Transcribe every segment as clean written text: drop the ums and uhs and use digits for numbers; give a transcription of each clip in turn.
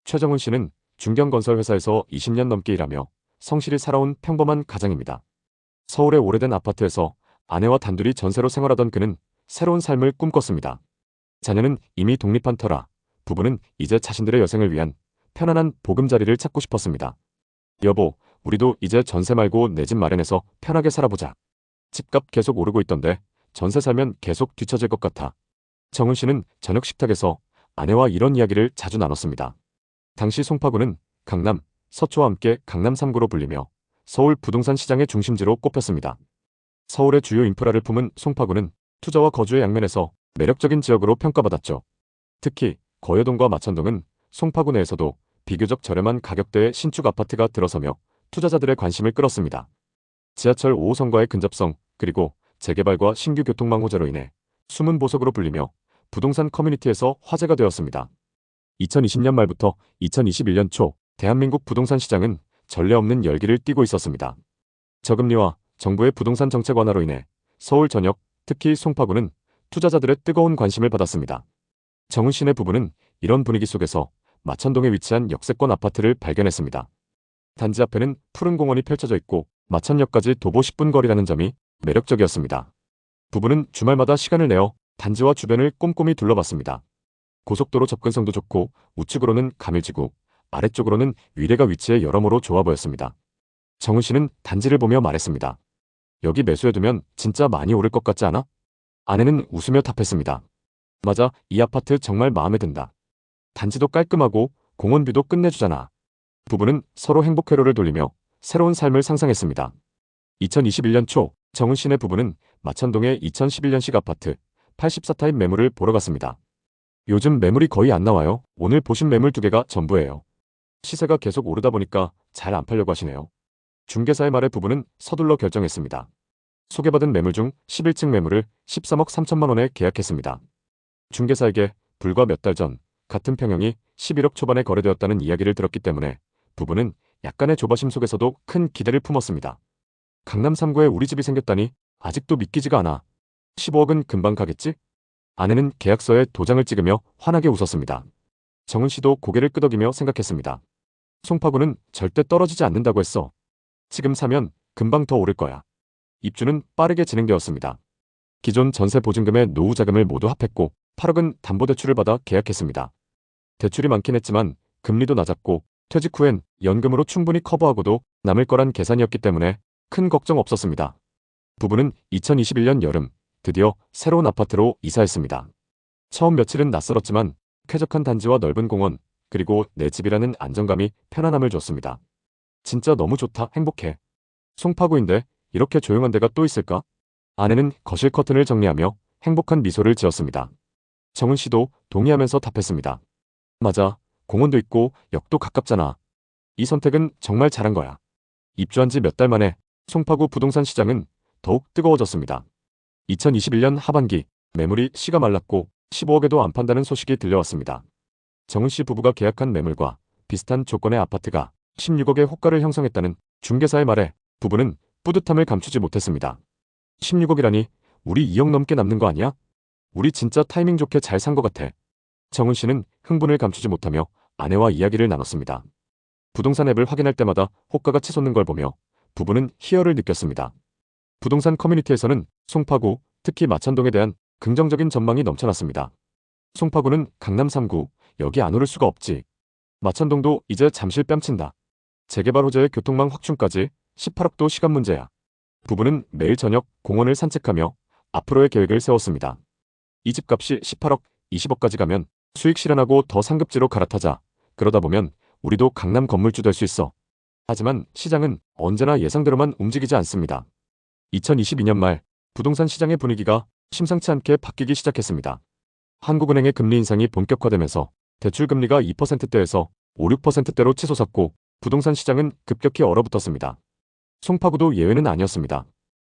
최정훈 씨는 중견건설 회사에서 20년 넘게 일하며 성실히 살아온 평범한 가장입니다. 서울의 오래된 아파트에서 아내와 단둘이 전세로 생활하던 그는 새로운 삶을 꿈꿨습니다. 자녀는 이미 독립한 터라 부부는 이제 자신들의 여생을 위한 편안한 보금자리를 찾고 싶었습니다. 여보, 우리도 이제 전세 말고 내 집 마련해서 편하게 살아보자. 집값 계속 오르고 있던데 전세 살면 계속 뒤처질 것 같아. 정훈 씨는 저녁 식탁에서 아내와 이런 이야기를 자주 나눴습니다. 당시 송파구는 강남, 서초와 함께 강남 3구로 불리며 서울 부동산 시장의 중심지로 꼽혔습니다. 서울의 주요 인프라를 품은 송파구는 투자와 거주의 양면에서 매력적인 지역으로 평가받았죠. 특히 거여동과 마천동은 송파구 내에서도 비교적 저렴한 가격대의 신축 아파트가 들어서며 투자자들의 관심을 끌었습니다. 지하철 5호선과의 근접성, 그리고 재개발과 신규 교통망 호재로 인해 숨은 보석으로 불리며 부동산 커뮤니티에서 화제가 되었습니다. 2020년 말부터 2021년 초 대한민국 부동산 시장은 전례 없는 열기를 띠고 있었습니다. 저금리와 정부의 부동산 정책 완화로 인해 서울 전역, 특히 송파구는 투자자들의 뜨거운 관심을 받았습니다. 정훈 씨네 부부는 이런 분위기 속에서 마천동에 위치한 역세권 아파트를 발견했습니다. 단지 앞에는 푸른 공원이 펼쳐져 있고 마천역까지 도보 10분 거리라는 점이 매력적이었습니다. 부부는 주말마다 시간을 내어 단지와 주변을 꼼꼼히 둘러봤습니다. 고속도로 접근성도 좋고 우측으로는 가밀지구, 아래쪽으로는 위례가 위치해 여러모로 좋아 보였습니다. 정훈 씨는 단지를 보며 말했습니다. 여기 매수해두면 진짜 많이 오를 것 같지 않아? 아내는 웃으며 답했습니다. 맞아, 이 아파트 정말 마음에 든다. 단지도 깔끔하고 공원뷰도 끝내주잖아. 부부는 서로 행복 회로를 돌리며 새로운 삶을 상상했습니다. 2021년 초 정훈 씨네 부부는 마천동의 2011년식 아파트 84타입 매물을 보러 갔습니다. 요즘 매물이 거의 안 나와요. 오늘 보신 매물 2개가 전부예요. 시세가 계속 오르다 보니까 잘 안 팔려고 하시네요. 중개사의 말에 부부는 서둘러 결정했습니다. 소개받은 매물 중 11층 매물을 13억 3천만 원에 계약했습니다. 중개사에게 불과 몇 달 전 같은 평형이 11억 초반에 거래되었다는 이야기를 들었기 때문에 부부는 약간의 조바심 속에서도 큰 기대를 품었습니다. 강남 3구에 우리 집이 생겼다니 아직도 믿기지가 않아. 15억은 금방 가겠지? 아내는 계약서에 도장을 찍으며 환하게 웃었습니다. 정은 씨도 고개를 끄덕이며 생각했습니다. 송파구는 절대 떨어지지 않는다고 했어. 지금 사면 금방 더 오를 거야. 입주는 빠르게 진행되었습니다. 기존 전세 보증금의 노후 자금을 모두 합했고 8억은 담보대출을 받아 계약했습니다. 대출이 많긴 했지만 금리도 낮았고 퇴직 후엔 연금으로 충분히 커버하고도 남을 거란 계산이었기 때문에 큰 걱정 없었습니다. 부부는 2021년 여름 드디어 새로운 아파트로 이사했습니다. 처음 며칠은 낯설었지만 쾌적한 단지와 넓은 공원, 그리고 내 집이라는 안정감이 편안함을 줬습니다. 진짜 너무 좋다, 행복해. 송파구인데 이렇게 조용한 데가 또 있을까? 아내는 거실 커튼을 정리하며 행복한 미소를 지었습니다. 정은 씨도 동의하면서 답했습니다. 맞아, 공원도 있고 역도 가깝잖아. 이 선택은 정말 잘한 거야. 입주한 지 몇 달 만에 송파구 부동산 시장은 더욱 뜨거워졌습니다. 2021년 하반기 매물이 씨가 말랐고 15억에도 안 판다는 소식이 들려왔습니다. 정은 씨 부부가 계약한 매물과 비슷한 조건의 아파트가 16억의 호가를 형성했다는 중개사의 말에 부부는 뿌듯함을 감추지 못했습니다. 16억이라니 우리 2억 넘게 남는 거 아니야? 우리 진짜 타이밍 좋게 잘 산 것 같아. 정은 씨는 흥분을 감추지 못하며 아내와 이야기를 나눴습니다. 부동산 앱을 확인할 때마다 호가가 치솟는 걸 보며 부부는 희열을 느꼈습니다. 부동산 커뮤니티에서는 송파구, 특히 마천동에 대한 긍정적인 전망이 넘쳐났습니다. 송파구는 강남 3구, 여기 안 오를 수가 없지. 마천동도 이제 잠실 뺨친다. 재개발 호재의 교통망 확충까지 18억도 시간 문제야. 부부는 매일 저녁 공원을 산책하며 앞으로의 계획을 세웠습니다. 이 집값이 18억, 20억까지 가면 수익 실현하고 더 상급지로 갈아타자. 그러다 보면 우리도 강남 건물주 될 수 있어. 하지만 시장은 언제나 예상대로만 움직이지 않습니다. 2022년 말 부동산 시장의 분위기가 심상치 않게 바뀌기 시작했습니다. 한국은행의 금리 인상이 본격화되면서 대출금리가 2%대에서 5, 6%대로 치솟았고 부동산 시장은 급격히 얼어붙었습니다. 송파구도 예외는 아니었습니다.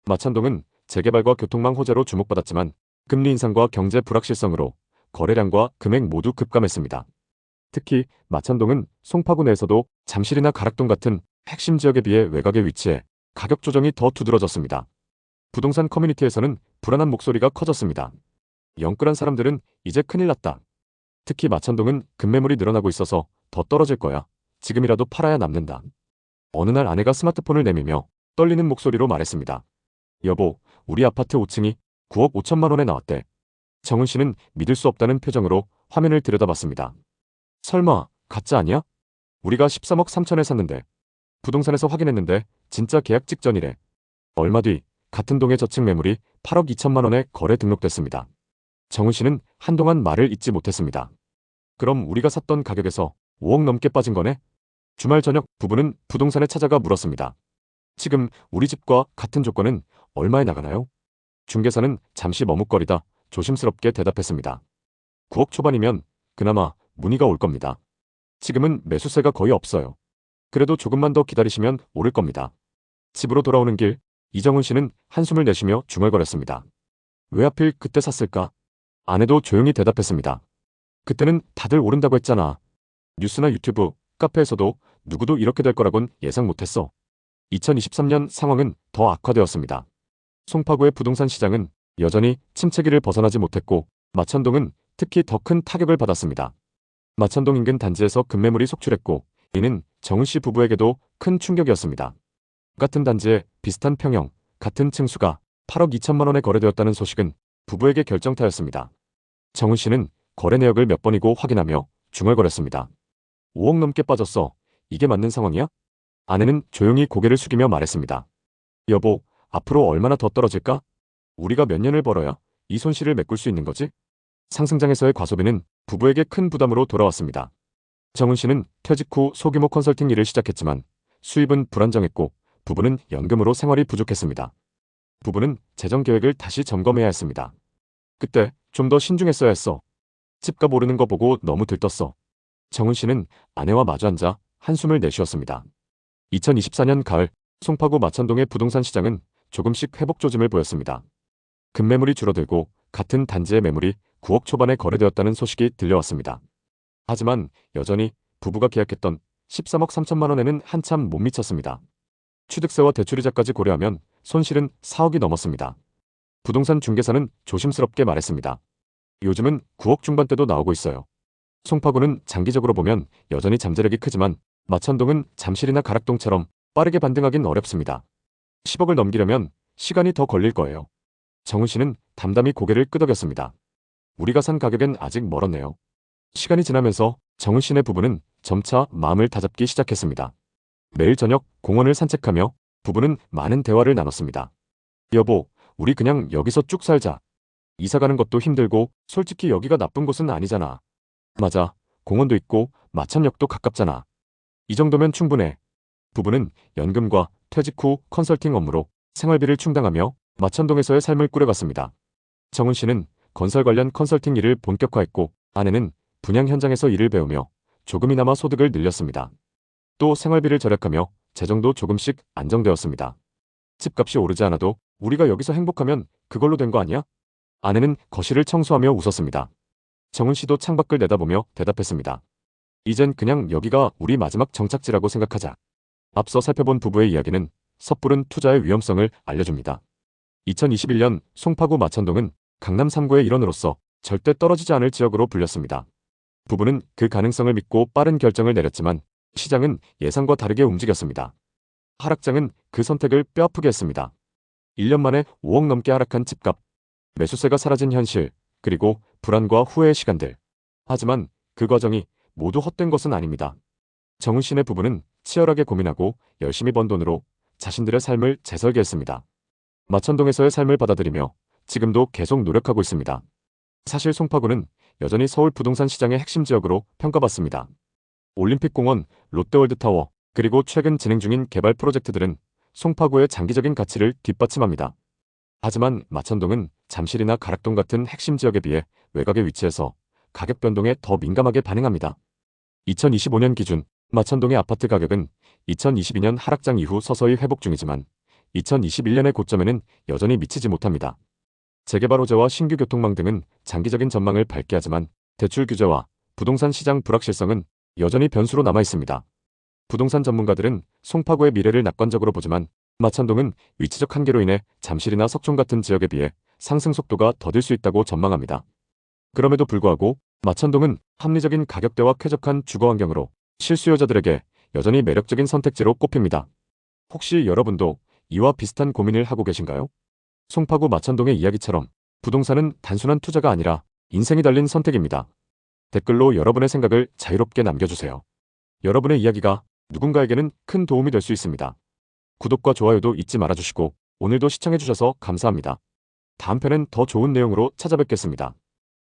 마천동은 재개발과 교통망 호재로 주목받았지만 금리 인상과 경제 불확실성으로 거래량과 금액 모두 급감했습니다. 특히 마천동은 송파구 내에서도 잠실이나 가락동 같은 핵심 지역에 비해 외곽에 위치해 가격 조정이 더 두드러졌습니다. 부동산 커뮤니티에서는 불안한 목소리가 커졌습니다. 영끌한 사람들은 이제 큰일 났다. 특히 마천동은 급매물이 늘어나고 있어서 더 떨어질 거야. 지금이라도 팔아야 남는다. 어느 날 아내가 스마트폰을 내밀며 떨리는 목소리로 말했습니다. 여보, 우리 아파트 5층이 9억 5천만 원에 나왔대. 정은 씨는 믿을 수 없다는 표정으로 화면을 들여다봤습니다. 설마 가짜 아니야? 우리가 13억 3천에 샀는데. 부동산에서 확인했는데 진짜 계약 직전이래. 얼마 뒤 같은 동의 저층 매물이 8억 2천만 원에 거래 등록됐습니다. 정은 씨는 한동안 말을 잇지 못했습니다. 그럼 우리가 샀던 가격에서 5억 넘게 빠진 거네? 주말 저녁 부부는 부동산에 찾아가 물었습니다. 지금 우리 집과 같은 조건은 얼마에 나가나요? 중개사는 잠시 머뭇거리다 조심스럽게 대답했습니다. 9억 초반이면 그나마 문의가 올 겁니다. 지금은 매수세가 거의 없어요. 그래도 조금만 더 기다리시면 오를 겁니다. 집으로 돌아오는 길, 이정은 씨는 한숨을 내쉬며 중얼거렸습니다. 왜 하필 그때 샀을까? 아내도 조용히 대답했습니다. 그때는 다들 오른다고 했잖아. 뉴스나 유튜브, 카페에서도 누구도 이렇게 될 거라곤 예상 못했어. 2023년 상황은 더 악화되었습니다. 송파구의 부동산 시장은 여전히 침체기를 벗어나지 못했고 마천동은 특히 더 큰 타격을 받았습니다. 마천동 인근 단지에서 급매물이 속출했고 이는 정은 씨 부부에게도 큰 충격이었습니다. 같은 단지에 비슷한 평형, 같은 층수가 8억 2천만 원에 거래되었다는 소식은 부부에게 결정타였습니다. 정은 씨는 거래 내역을 몇 번이고 확인하며 중얼거렸습니다. 5억 넘게 빠졌어. 이게 맞는 상황이야? 아내는 조용히 고개를 숙이며 말했습니다. 여보, 앞으로 얼마나 더 떨어질까? 우리가 몇 년을 벌어야 이 손실을 메꿀 수 있는 거지? 상승장에서의 과소비는 부부에게 큰 부담으로 돌아왔습니다. 정은 씨는 퇴직 후 소규모 컨설팅 일을 시작했지만 수입은 불안정했고 부부는 연금으로 생활이 부족했습니다. 부부는 재정 계획을 다시 점검해야 했습니다. 그때 좀 더 신중했어야 했어. 집값 오르는 거 보고 너무 들떴어. 정은 씨는 아내와 마주 앉아 한숨을 내쉬었습니다. 2024년 가을 송파구 마천동의 부동산 시장은 조금씩 회복 조짐을 보였습니다. 급매물이 줄어들고 같은 단지의 매물이 9억 초반에 거래되었다는 소식이 들려왔습니다. 하지만 여전히 부부가 계약했던 13억 3천만 원에는 한참 못 미쳤습니다. 취득세와 대출이자까지 고려하면 손실은 4억이 넘었습니다. 부동산 중개사는 조심스럽게 말했습니다. 요즘은 9억 중반대도 나오고 있어요. 송파구는 장기적으로 보면 여전히 잠재력이 크지만 마천동은 잠실이나 가락동처럼 빠르게 반등하긴 어렵습니다. 10억을 넘기려면 시간이 더 걸릴 거예요. 정은 씨는 담담히 고개를 끄덕였습니다. 우리가 산 가격엔 아직 멀었네요. 시간이 지나면서 정은 씨네 부부는 점차 마음을 다잡기 시작했습니다. 매일 저녁 공원을 산책하며 부부는 많은 대화를 나눴습니다. 여보, 우리 그냥 여기서 쭉 살자. 이사 가는 것도 힘들고 솔직히 여기가 나쁜 곳은 아니잖아. 맞아. 공원도 있고 마천역도 가깝잖아. 이 정도면 충분해. 부부는 연금과 퇴직 후 컨설팅 업무로 생활비를 충당하며 마천동에서의 삶을 꾸려갔습니다. 정은 씨는 건설 관련 컨설팅 일을 본격화했고 아내는 분양 현장에서 일을 배우며 조금이나마 소득을 늘렸습니다. 또 생활비를 절약하며 재정도 조금씩 안정되었습니다. 집값이 오르지 않아도 우리가 여기서 행복하면 그걸로 된 거 아니야? 아내는 거실을 청소하며 웃었습니다. 정은 씨도 창밖을 내다보며 대답했습니다. 이젠 그냥 여기가 우리 마지막 정착지라고 생각하자. 앞서 살펴본 부부의 이야기는 섣부른 투자의 위험성을 알려줍니다. 2021년 송파구 마천동은 강남 3구의 일원으로서 절대 떨어지지 않을 지역으로 불렸습니다. 부부는 그 가능성을 믿고 빠른 결정을 내렸지만 시장은 예상과 다르게 움직였습니다. 하락장은 그 선택을 뼈아프게 했습니다. 1년 만에 5억 넘게 하락한 집값, 매수세가 사라진 현실, 그리고 불안과 후회의 시간들. 하지만 그 과정이 모두 헛된 것은 아닙니다. 정은 씨네 부부는 치열하게 고민하고 열심히 번 돈으로 자신들의 삶을 재설계했습니다. 마천동에서의 삶을 받아들이며 지금도 계속 노력하고 있습니다. 사실 송파구는 여전히 서울 부동산 시장의 핵심 지역으로 평가받습니다. 올림픽공원, 롯데월드타워, 그리고 최근 진행 중인 개발 프로젝트들은 송파구의 장기적인 가치를 뒷받침합니다. 하지만 마천동은 잠실이나 가락동 같은 핵심 지역에 비해 외곽에 위치해서 가격 변동에 더 민감하게 반응합니다. 2025년 기준 마천동의 아파트 가격은 2022년 하락장 이후 서서히 회복 중이지만 2021년의 고점에는 여전히 미치지 못합니다. 재개발 호재와 신규 교통망 등은 장기적인 전망을 밝게 하지만 대출 규제와 부동산 시장 불확실성은 여전히 변수로 남아 있습니다. 부동산 전문가들은 송파구의 미래를 낙관적으로 보지만 마천동은 위치적 한계로 인해 잠실이나 석촌 같은 지역에 비해 상승 속도가 더딜 수 있다고 전망합니다. 그럼에도 불구하고 마천동은 합리적인 가격대와 쾌적한 주거 환경으로 실수요자들에게 여전히 매력적인 선택지로 꼽힙니다. 혹시 여러분도 이와 비슷한 고민을 하고 계신가요? 송파구 마천동의 이야기처럼 부동산은 단순한 투자가 아니라 인생이 달린 선택입니다. 댓글로 여러분의 생각을 자유롭게 남겨주세요. 여러분의 이야기가 누군가에게는 큰 도움이 될 수 있습니다. 구독과 좋아요도 잊지 말아주시고 오늘도 시청해주셔서 감사합니다. 다음 편엔 더 좋은 내용으로 찾아뵙겠습니다.